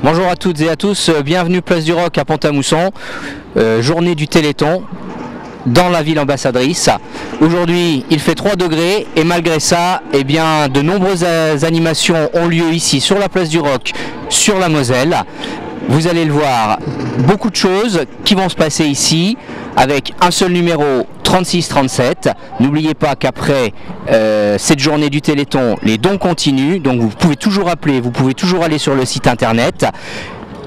Bonjour à toutes et à tous, bienvenue Place du Roc à Pont-à-Mousson, journée du Téléthon dans la ville ambassadrice. Aujourd'hui il fait 3 degrés et malgré ça, eh bien, de nombreuses animations ont lieu ici sur la Place du Roc, sur la Moselle. Vous allez le voir, beaucoup de choses qui vont se passer ici avec un seul numéro 3637. N'oubliez pas qu'après cette journée du Téléthon, les dons continuent, donc vous pouvez toujours appeler, vous pouvez toujours aller sur le site internet.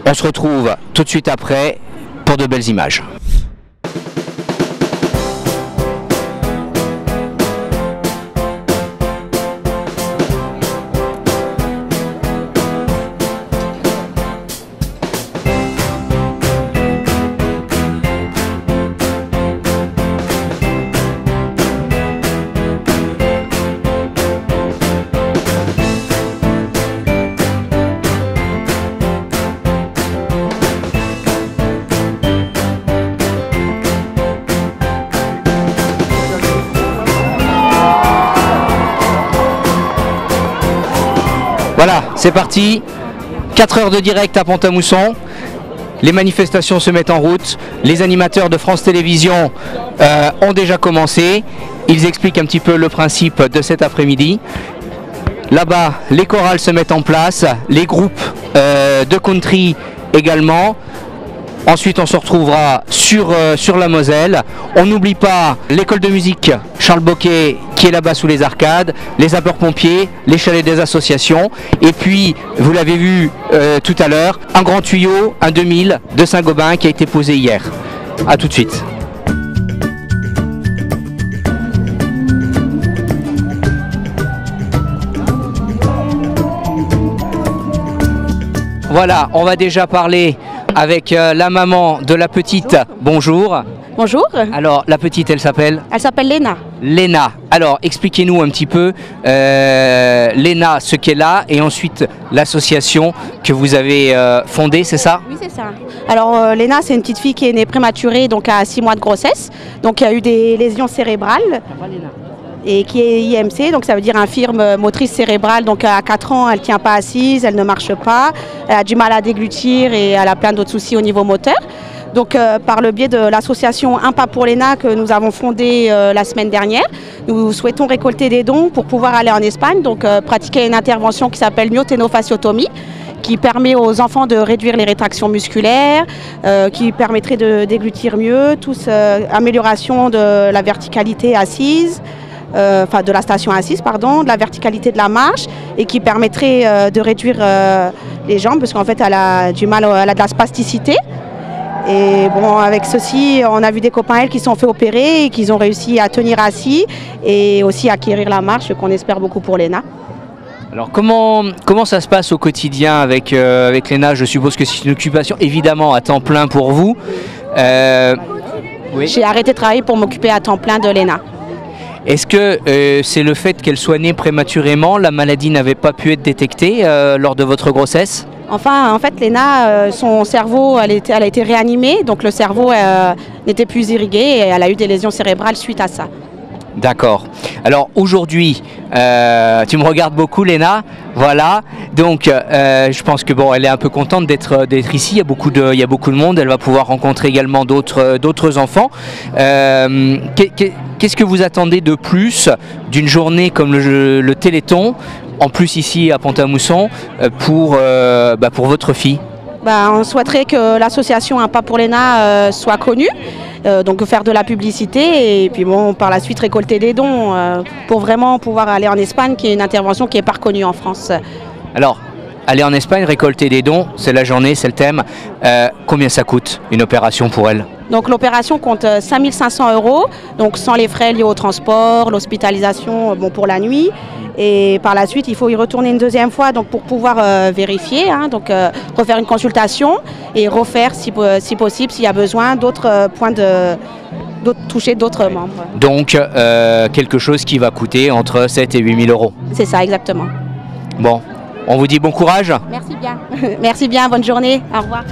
On se retrouve tout de suite après pour de belles images. Voilà, c'est parti, 4 heures de direct à Pont-à-Mousson, les manifestations se mettent en route, les animateurs de France Télévisions ont déjà commencé, ils expliquent un petit peu le principe de cet après-midi. Là-bas, les chorales se mettent en place, les groupes de country également. Ensuite, on se retrouvera sur la Moselle. On n'oublie pas l'école de musique Charles Bocquet qui est là-bas sous les arcades, les sapeurs-pompiers, les chalets des associations. Et puis, vous l'avez vu tout à l'heure, un grand tuyau, un 2000 de Saint-Gobain qui a été posé hier. A tout de suite. Voilà, on va déjà parler avec la maman de la petite. Bonjour. Bonjour. Alors, la petite, elle s'appelle? Elle s'appelle Léna. Léna. Alors, expliquez-nous un petit peu, Léna, ce qu'elle a, et ensuite l'association que vous avez fondée, c'est ça? Oui, c'est ça. Alors, Léna, c'est une petite fille qui est née prématurée, donc à 6 mois de grossesse, donc qui a eu des lésions cérébrales. Et qui est IMC, donc ça veut dire infirme motrice cérébrale. Donc à 4 ans, elle ne tient pas assise, elle ne marche pas, elle a du mal à déglutir et elle a plein d'autres soucis au niveau moteur. Donc par le biais de l'association Un pas pour Léna que nous avons fondée la semaine dernière, nous souhaitons récolter des dons pour pouvoir aller en Espagne, donc pratiquer une intervention qui s'appelle myoténofasciotomie, qui permet aux enfants de réduire les rétractions musculaires, qui permettrait de déglutir mieux, amélioration de la verticalité assise, de la station assise, pardon, de la verticalité de la marche et qui permettrait de réduire les jambes parce qu'en fait elle a du mal, elle a de la spasticité. Et bon, avec ceci, on a vu des copains elle qui se sont fait opérer et qui ont réussi à tenir assis et aussi à acquérir la marche, qu'on espère beaucoup pour Léna. Alors comment ça se passe au quotidien avec Léna? Je suppose que c'est une occupation évidemment à temps plein pour vous. Oui. J'ai arrêté de travailler pour m'occuper à temps plein de Léna. Est-ce que c'est le fait qu'elle soit née prématurément, la maladie n'avait pas pu être détectée lors de votre grossesse? Enfin, en fait, Léna, son cerveau, elle a été réanimée, donc le cerveau n'était plus irrigué et elle a eu des lésions cérébrales suite à ça. D'accord. Alors aujourd'hui, tu me regardes beaucoup, Léna. Voilà. Donc, je pense que bon, elle est un peu contente d'être ici. Il y a beaucoup de monde. Elle va pouvoir rencontrer également d'autres enfants. Qu'est-ce que vous attendez de plus d'une journée comme le Téléthon, en plus ici à Pont-à-Mousson, pour votre fille? On souhaiterait que l'association Un pas pour Léna soit connue, donc faire de la publicité et puis bon, par la suite récolter des dons pour vraiment pouvoir aller en Espagne, qui est une intervention qui n'est pas reconnue en France. Alors, aller en Espagne, récolter des dons, c'est la journée, c'est le thème. Combien ça coûte une opération pour elle? Donc l'opération compte 5 500 €, donc sans les frais liés au transport, l'hospitalisation pour la nuit. Et par la suite, il faut y retourner une deuxième fois donc pour pouvoir vérifier, refaire une consultation et refaire si possible, s'il y a besoin, d'autres points toucher d'autres membres. Donc quelque chose qui va coûter entre 7 et 8 000 €. C'est ça, exactement. Bon, on vous dit bon courage. Merci bien. Merci bien, bonne journée. Au revoir.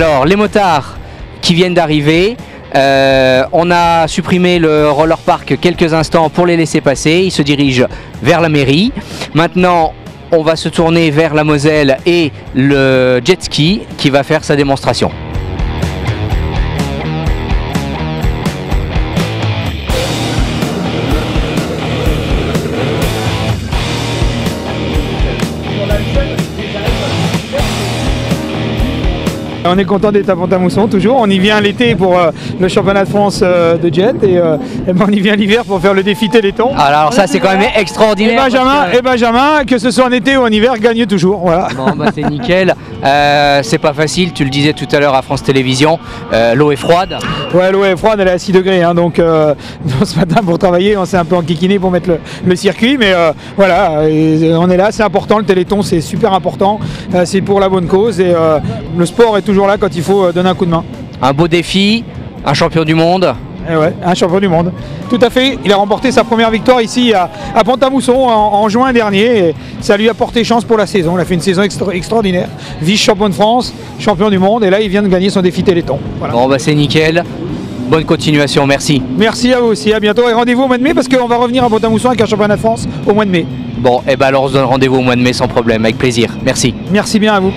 Alors, les motards qui viennent d'arriver, on a supprimé le roller park quelques instants pour les laisser passer. Ils se dirigent vers la mairie. Maintenant, on va se tourner vers la Moselle et le jet ski qui va faire sa démonstration. On est content d'être à Pont-à-Mousson toujours, on y vient l'été pour le championnat de France de jet et ben on y vient l'hiver pour faire le défi Téléthon. Alors ça c'est quand même extraordinaire. Et Benjamin, que ce soit en été ou en hiver, gagne toujours. Voilà. Bon bah c'est nickel, c'est pas facile, tu le disais tout à l'heure à France Télévisions, l'eau est froide. Ouais, l'eau est froide, elle est à 6 degrés, hein, donc ce matin pour travailler on s'est un peu enquiquiné pour mettre le circuit, mais voilà, et on est là, c'est important, le Téléthon c'est super important, c'est pour la bonne cause et le sport est toujours là quand il faut donner un coup de main. Un beau défi, un champion du monde. Et ouais, un champion du monde. Tout à fait, il a remporté sa première victoire ici à Pont-à-Mousson en juin dernier et ça lui a porté chance pour la saison. Il a fait une saison extraordinaire, vice-champion de France, champion du monde et là il vient de gagner son défi Téléthon. Voilà. Bon bah c'est nickel, bonne continuation, merci. Merci à vous aussi, à bientôt et rendez-vous au mois de mai parce qu'on va revenir à Pont-à-Mousson avec un championnat de France au mois de mai. Bon, et ben alors on se donne rendez-vous au mois de mai sans problème, avec plaisir, merci. Merci bien à vous.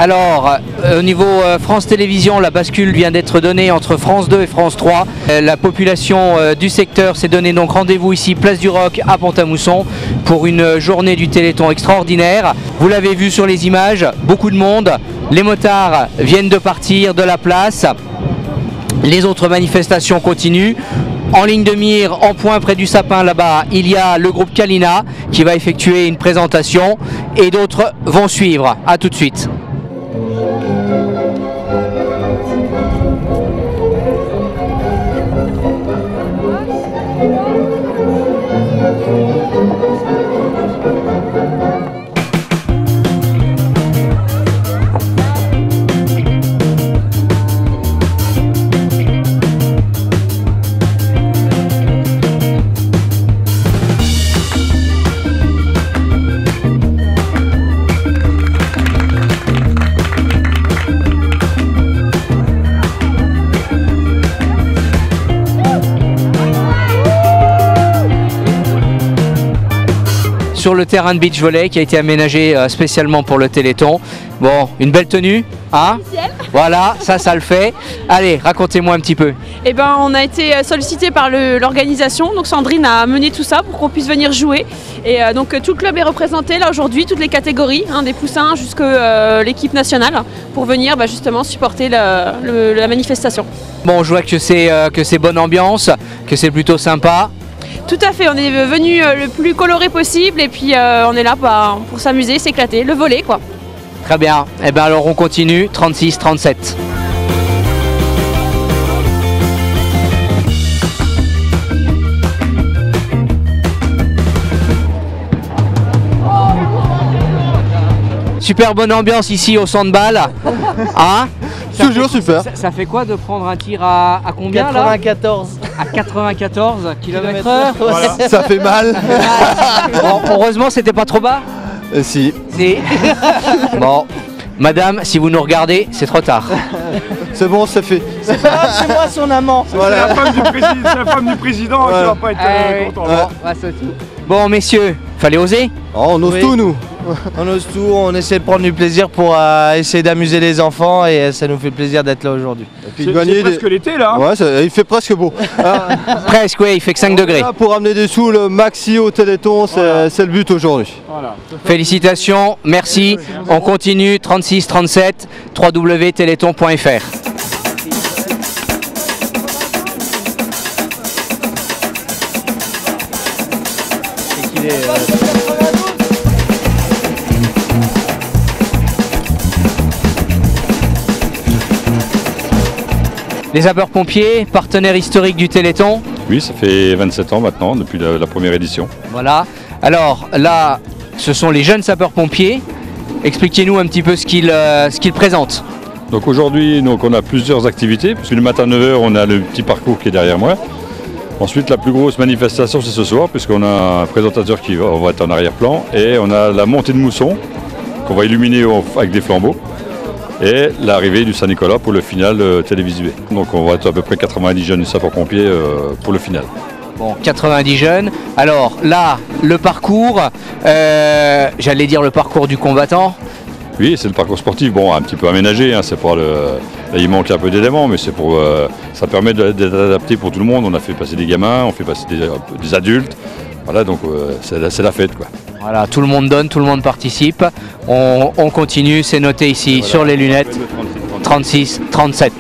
Alors, au niveau France Télévisions, la bascule vient d'être donnée entre France 2 et France 3. La population du secteur s'est donné donc rendez-vous ici, place du Roc à Pont-à-Mousson, pour une journée du Téléthon extraordinaire. Vous l'avez vu sur les images, beaucoup de monde. Les motards viennent de partir de la place. Les autres manifestations continuent. En ligne de mire, en point près du sapin là-bas, il y a le groupe Kalina qui va effectuer une présentation et d'autres vont suivre. A tout de suite. Sur le terrain de beach volley qui a été aménagé spécialement pour le Téléthon. Bon, une belle tenue, hein? Voilà, ça le fait. Allez, racontez-moi un petit peu. Eh ben, on a été sollicité par l'organisation, donc Sandrine a mené tout ça pour qu'on puisse venir jouer. Et donc tout le club est représenté là aujourd'hui, toutes les catégories, hein, des poussins jusqu'à l'équipe nationale, pour venir justement supporter la manifestation. Bon, je vois que c'est bonne ambiance, que c'est plutôt sympa. Tout à fait, on est venu le plus coloré possible et puis on est là pour s'amuser, s'éclater, le volley quoi. Très bien, et bien alors on continue, 36-37. Super bonne ambiance ici au Sandball. Hein? Toujours super. Ça fait quoi de prendre un tir à combien 94 là? À 94 km/h. Voilà. Ça fait mal. Bon, heureusement c'était pas trop bas. Si. Bon, madame, si vous nous regardez, c'est trop tard. C'est bon, ça fait. C'est moi son amant. Voilà. C'est la femme du président qui va pas être content. Bon, messieurs, fallait oser. Oh, on ose tout nous. On ose tout, on essaie de prendre du plaisir pour essayer d'amuser les enfants et ça nous fait plaisir d'être là aujourd'hui. C'est presque l'été là. Ouais, il fait presque beau. Presque, oui, il fait que 5 degrés. Là, pour amener des sous, le maxi au Téléthon, c'est le but aujourd'hui. Voilà. Félicitations, merci. On continue, 36-37, www.téléthon.fr. Les sapeurs-pompiers, partenaires historiques du Téléthon. Oui, ça fait 27 ans maintenant, depuis la première édition. Voilà. Alors là, ce sont les jeunes sapeurs-pompiers. Expliquez-nous un petit peu ce qu'ils présentent. Donc aujourd'hui, on a plusieurs activités, puisque le matin à 9h, on a le petit parcours qui est derrière moi. Ensuite, la plus grosse manifestation, c'est ce soir, puisqu'on a un présentateur qui va être en arrière-plan, et on a la montée de mousson, qu'on va illuminer avec des flambeaux, et l'arrivée du Saint-Nicolas pour le final télévisué. Donc on va être à peu près 90 jeunes sapeurs-pompiers pour le final. Bon, 90 jeunes. Alors là, le parcours, j'allais dire le parcours du combattant. Oui, c'est le parcours sportif, bon, un petit peu aménagé, hein, c'est pas le... Là, il manque un peu d'éléments, mais c'est pour, ça permet d'être adapté pour tout le monde. On a fait passer des gamins, on fait passer des adultes. Voilà, donc c'est la fête, quoi. Voilà, tout le monde donne, tout le monde participe. On continue, c'est noté ici voilà, sur les lunettes. 36, 37.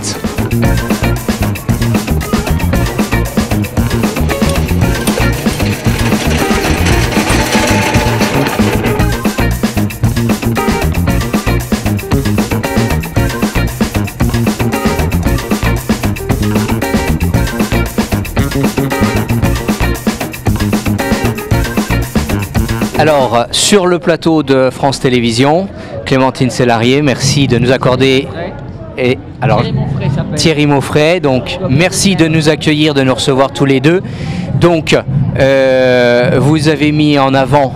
Alors, sur le plateau de France Télévisions, Clémentine Célarié, merci de nous accorder... Et alors, Thierry Mauffret, donc merci de nous accueillir, de nous recevoir tous les deux. Donc, vous avez mis en avant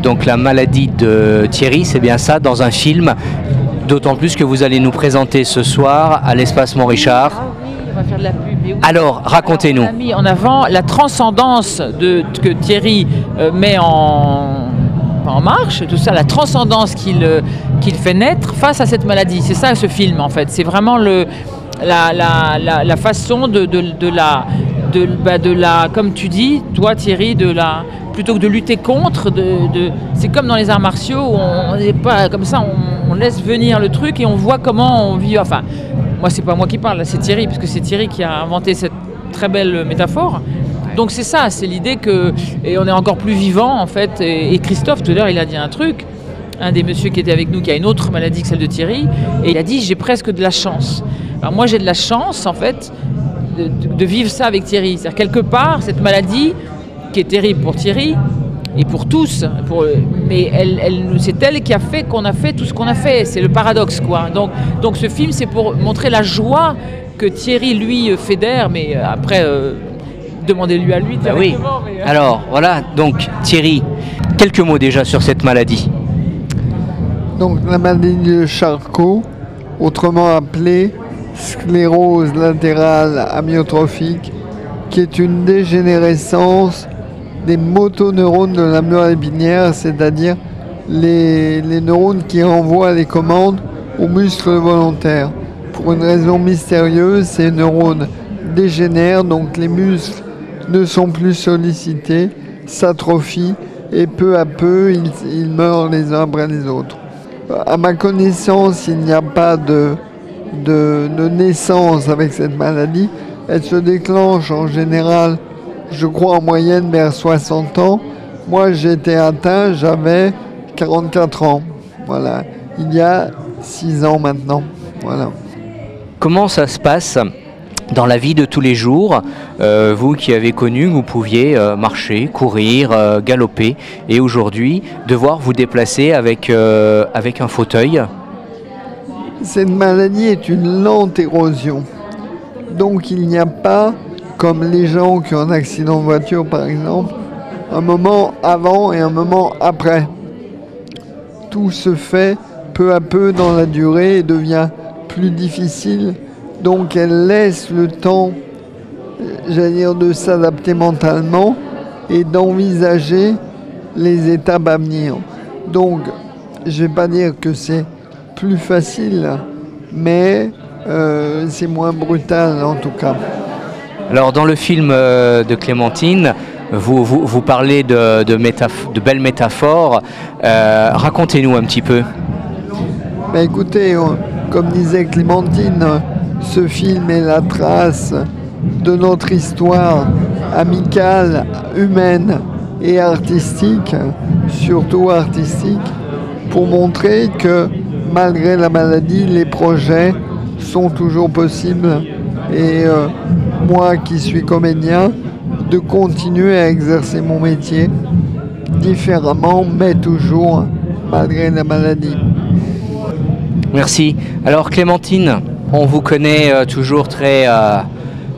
donc la maladie de Thierry, c'est bien ça, dans un film, d'autant plus que vous allez nous présenter ce soir à l'Espace Montrichard. On va faire de la pub. Alors, racontez-nous. On a mis en avant la transcendance que Thierry met en marche, tout ça, la transcendance qu'il fait naître face à cette maladie. C'est ça ce film en fait. C'est vraiment la façon de la, comme tu dis, toi Thierry, plutôt que de lutter contre, c'est comme dans les arts martiaux où on n'est pas comme ça, on laisse venir le truc et on voit comment on vit. Enfin, moi c'est pas moi qui parle, c'est Thierry, parce que c'est Thierry qui a inventé cette très belle métaphore. Donc c'est ça, c'est l'idée que, et on est encore plus vivant en fait, et Christophe tout à l'heure il a dit un truc, un des messieurs qui était avec nous qui a une autre maladie que celle de Thierry, et il a dit j'ai presque de la chance. Alors moi j'ai de la chance en fait de vivre ça avec Thierry, c'est-à-dire quelque part cette maladie qui est terrible pour Thierry et pour tous, mais c'est elle qui a fait qu'on a fait tout ce qu'on a fait, c'est le paradoxe quoi. Donc ce film c'est pour montrer la joie que Thierry lui fédère, mais après demandez-lui à lui directement. Oui. Alors voilà, donc Thierry, quelques mots déjà sur cette maladie. Donc la maladie de Charcot, autrement appelée sclérose latérale amyotrophique, qui est une dégénérescence des motoneurones de la moelle épinière, c'est-à-dire les neurones qui envoient les commandes aux muscles volontaires. Pour une raison mystérieuse, ces neurones dégénèrent, donc les muscles ne sont plus sollicités, s'atrophient et peu à peu ils meurent les uns après les autres. À ma connaissance, il n'y a pas de naissance avec cette maladie. Elle se déclenche en général, je crois en moyenne vers 60 ans. Moi j'ai été atteint, j'avais 44 ans. Voilà, il y a 6 ans maintenant. Voilà. Comment ça se passe dans la vie de tous les jours, vous qui avez connu que vous pouviez marcher, courir, galoper, et aujourd'hui devoir vous déplacer avec un fauteuil? Cette maladie est une lente érosion. Donc il n'y a pas, comme les gens qui ont un accident de voiture par exemple, un moment avant et un moment après. Tout se fait peu à peu dans la durée et devient plus difficile. Donc elle laisse le temps, j'allais dire, de s'adapter mentalement et d'envisager les étapes à venir. Donc je ne vais pas dire que c'est plus facile, mais c'est moins brutal en tout cas. Alors dans le film de Clémentine, vous parlez de belles métaphores. Racontez-nous un petit peu. Ben écoutez, comme disait Clémentine, ce film est la trace de notre histoire amicale, humaine et artistique, surtout artistique, pour montrer que malgré la maladie, les projets sont toujours possibles. Et moi qui suis comédien, de continuer à exercer mon métier différemment, mais toujours malgré la maladie. Merci. Alors Clémentine, on vous connaît toujours très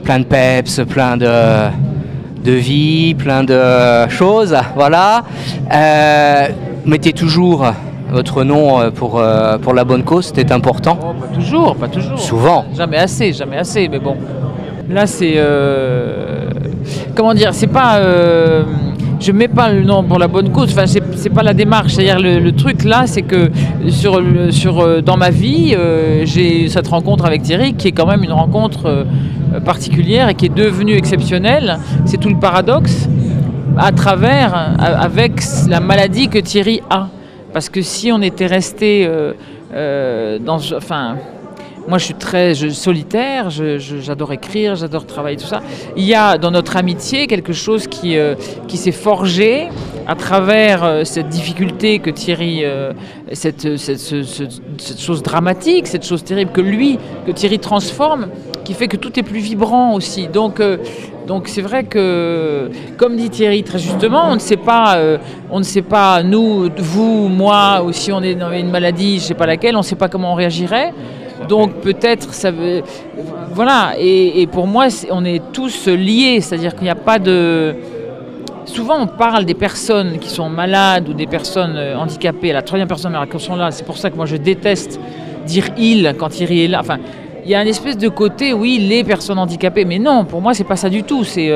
plein de peps, plein de vie, plein de choses, voilà. Mettez toujours votre nom pour la bonne cause, c'était important. Oh, pas toujours, pas toujours. Souvent. Jamais assez, mais bon. Là, c'est... comment dire, c'est pas... je mets pas le nom pour la bonne cause, enfin, c'est pas la démarche. C'est-à-dire, le truc là, c'est que dans ma vie, j'ai cette rencontre avec Thierry, qui est quand même une rencontre particulière et qui est devenue exceptionnelle. C'est tout le paradoxe avec la maladie que Thierry a. Parce que si on était resté moi, je suis très solitaire, j'adore écrire, j'adore travailler, tout ça. Il y a dans notre amitié quelque chose qui s'est forgé à travers cette difficulté que Thierry, cette chose dramatique, cette chose terrible que Thierry transforme, qui fait que tout est plus vibrant aussi. Donc c'est vrai que, comme dit Thierry très justement, on ne sait pas, nous, vous, moi, ou si on est dans une maladie, je ne sais pas laquelle, on ne sait pas comment on réagirait. Donc peut-être ça veut... Voilà, et pour moi, on est tous liés, c'est-à-dire qu'il n'y a pas de... Souvent on parle des personnes qui sont malades ou des personnes handicapées, la troisième personne qui sont là, c'est pour ça que moi je déteste dire « il » quand Thierry est là. Enfin, il y a une espèce de côté, oui, les personnes handicapées, mais non, pour moi c'est pas ça du tout, c'est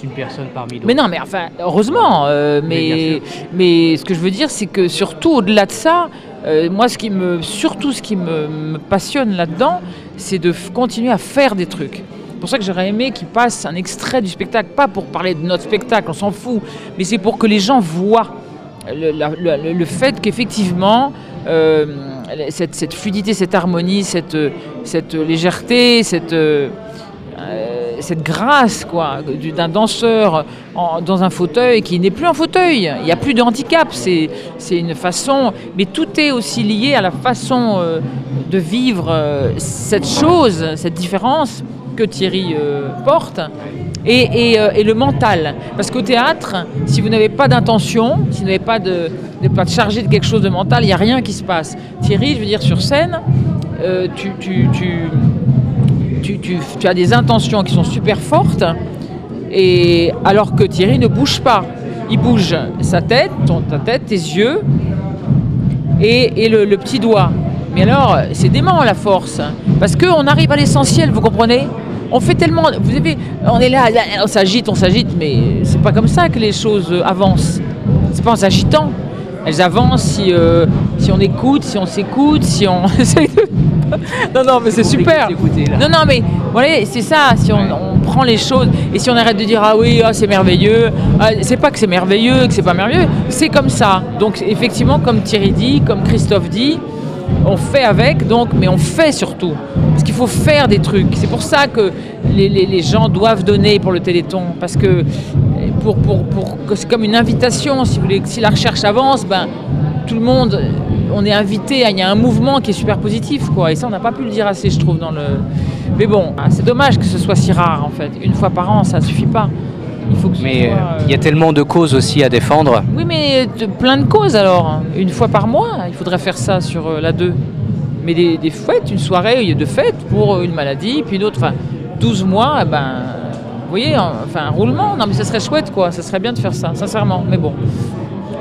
une personne parmi d'autres. Mais non, mais enfin, heureusement, mais ce que je veux dire, c'est que surtout au-delà de ça, moi, ce qui me passionne là-dedans, c'est de continuer à faire des trucs. C'est pour ça que j'aurais aimé qu'il passe un extrait du spectacle, pas pour parler de notre spectacle, on s'en fout, mais c'est pour que les gens voient le fait qu'effectivement, cette fluidité, cette harmonie, cette légèreté, cette grâce quoi, d'un danseur dans un fauteuil qui n'est plus un fauteuil. Il n'y a plus de handicap, c'est une façon, mais tout est aussi lié à la façon de vivre cette chose, cette différence que Thierry porte et le mental. Parce qu'au théâtre, si vous n'avez pas d'intention, si vous n'avez pas de chargé de quelque chose de mental, il n'y a rien qui se passe. Thierry, je veux dire, sur scène, tu as des intentions qui sont super fortes, et alors que Thierry ne bouge pas. Il bouge sa tête, ta tête, tes yeux et le petit doigt. Mais alors, c'est dément la force, parce qu'on arrive à l'essentiel, vous comprenez ? On fait tellement... Vous savez, on est là, on s'agite, mais c'est pas comme ça que les choses avancent. C'est pas en s'agitant. Elles avancent si on écoute, si on s'écoute, si on... Non, mais c'est super. Non, mais voilà, c'est ça. Si on prend les choses et si on arrête de dire ah oui, c'est merveilleux. C'est pas que c'est merveilleux, que c'est pas merveilleux. C'est comme ça. Donc effectivement, comme Thierry dit, comme Christophe dit, on fait avec. Donc, mais on fait surtout parce qu'il faut faire des trucs. C'est pour ça que les gens doivent donner pour le Téléthon, parce que c'est comme une invitation. Si vous voulez, si la recherche avance, ben tout le monde, on est invité, il y a un mouvement qui est super positif, quoi. Et ça, on n'a pas pu le dire assez, je trouve, Mais bon, c'est dommage que ce soit si rare, en fait. Une fois par an, ça ne suffit pas. Il faut que il y a tellement de causes aussi à défendre. Oui, mais plein de causes, alors. Une fois par mois, il faudrait faire ça sur la 2. Mais des fêtes, une soirée de fête pour une maladie, puis une autre, 12 mois, vous voyez, un roulement. Non, mais ça serait chouette, quoi. Ça serait bien de faire ça, sincèrement. Mais bon,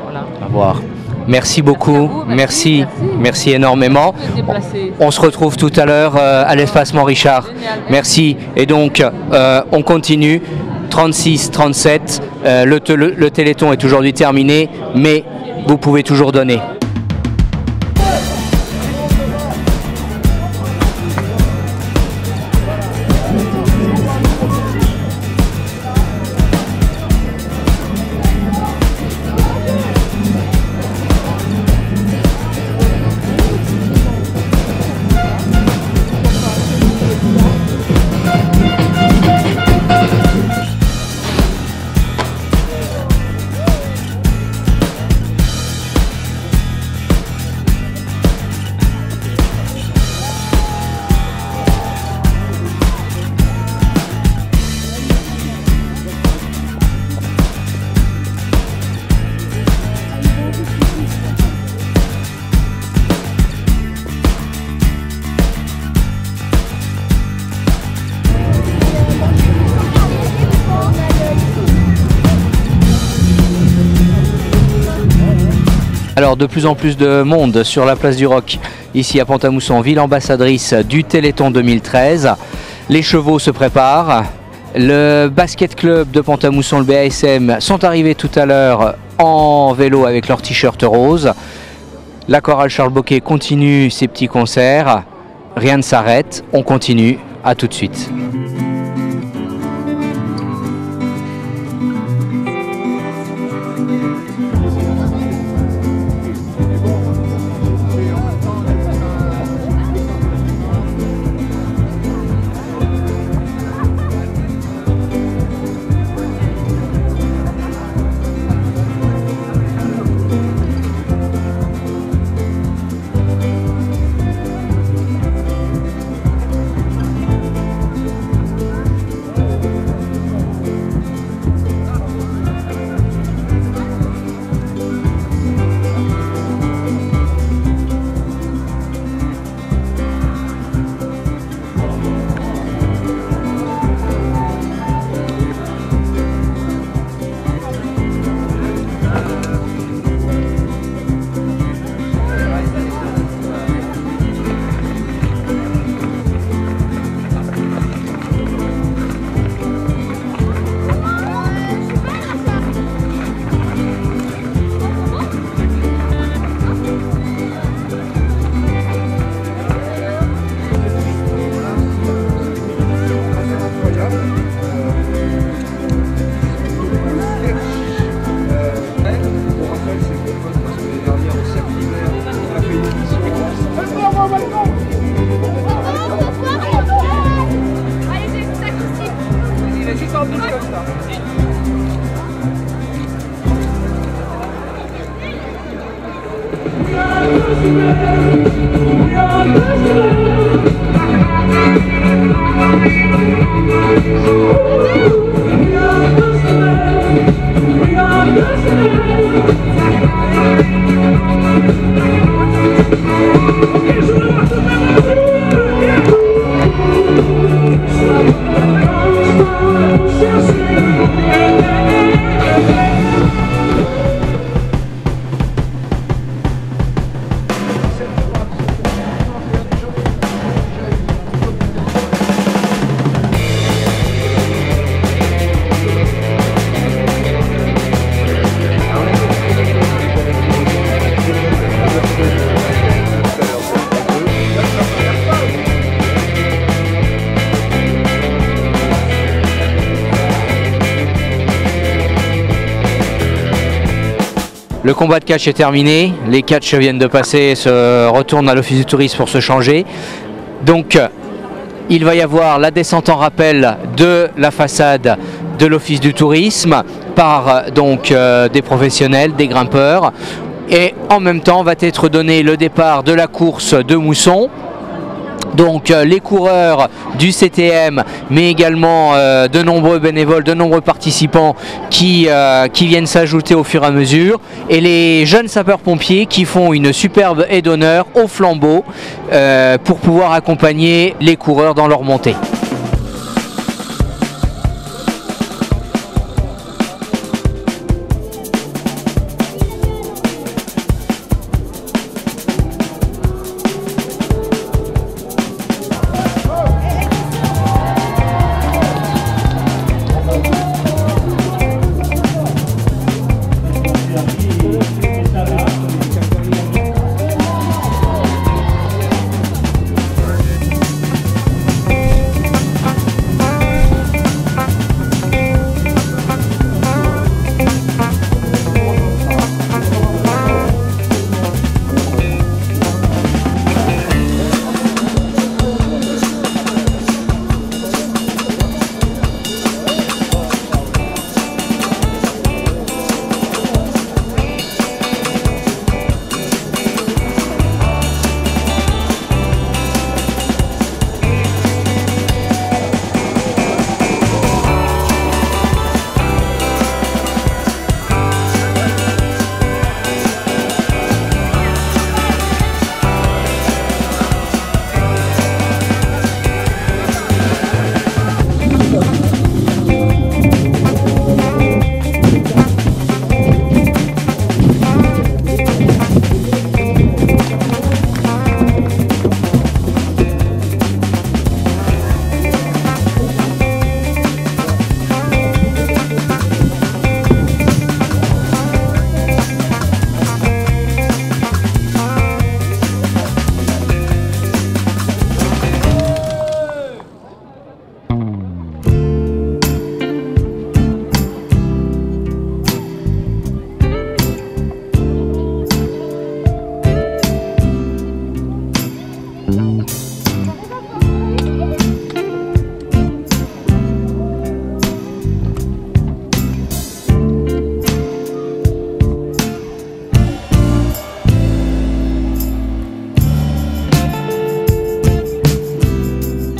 voilà. À voir. Merci beaucoup, merci énormément. On se retrouve tout à l'heure à l'espace Richard. Merci. Et donc, on continue. 36, 37. Le Téléthon est aujourd'hui terminé, mais vous pouvez toujours donner. Alors de plus en plus de monde sur la place du Roc, ici à Pont-à-Mousson, ville ambassadrice du Téléthon 2013. Les chevaux se préparent. Le basket club de Pont-à-Mousson, le BASM, sont arrivés tout à l'heure en vélo avec leur t-shirt rose. La chorale Charles Bocquet continue ses petits concerts. Rien ne s'arrête, on continue. À tout de suite. Le combat de catch est terminé, les catchs viennent de passer, se retournent à l'office du tourisme pour se changer. Donc il va y avoir la descente en rappel de la façade de l'office du tourisme par donc des professionnels, des grimpeurs. Et en même temps va être donné le départ de la course de mousson. Donc les coureurs du CTM, mais également de nombreux bénévoles, de nombreux participants qui viennent s'ajouter au fur et à mesure. Et les jeunes sapeurs-pompiers qui font une superbe aide d'honneur au flambeau pour pouvoir accompagner les coureurs dans leur montée.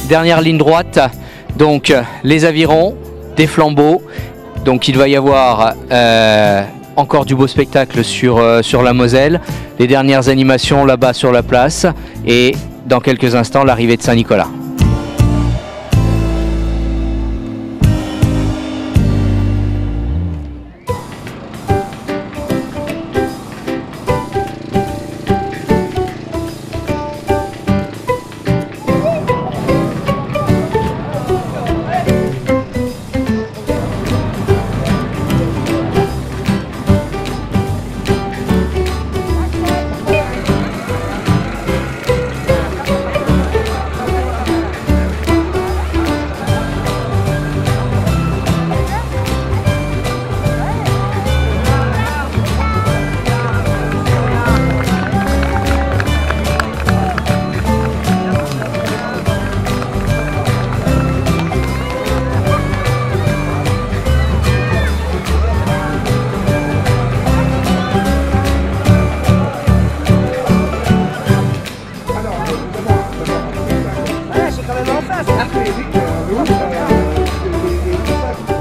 dernière ligne droite, donc les avirons, des flambeaux. Donc il va y avoir encore du beau spectacle sur la Moselle, les dernières animations là-bas sur la place et dans quelques instants l'arrivée de Saint-Nicolas.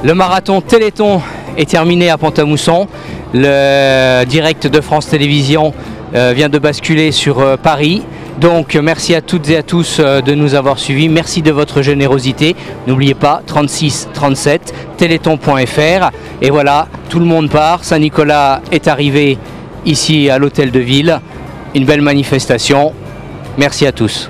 Le marathon Téléthon est terminé à Pont-à-Mousson. Le direct de France Télévisions vient de basculer sur Paris. Donc merci à toutes et à tous de nous avoir suivis. Merci de votre générosité. N'oubliez pas 36 37 téléthon.fr. Et voilà, tout le monde part. Saint-Nicolas est arrivé ici à l'hôtel de ville. Une belle manifestation. Merci à tous.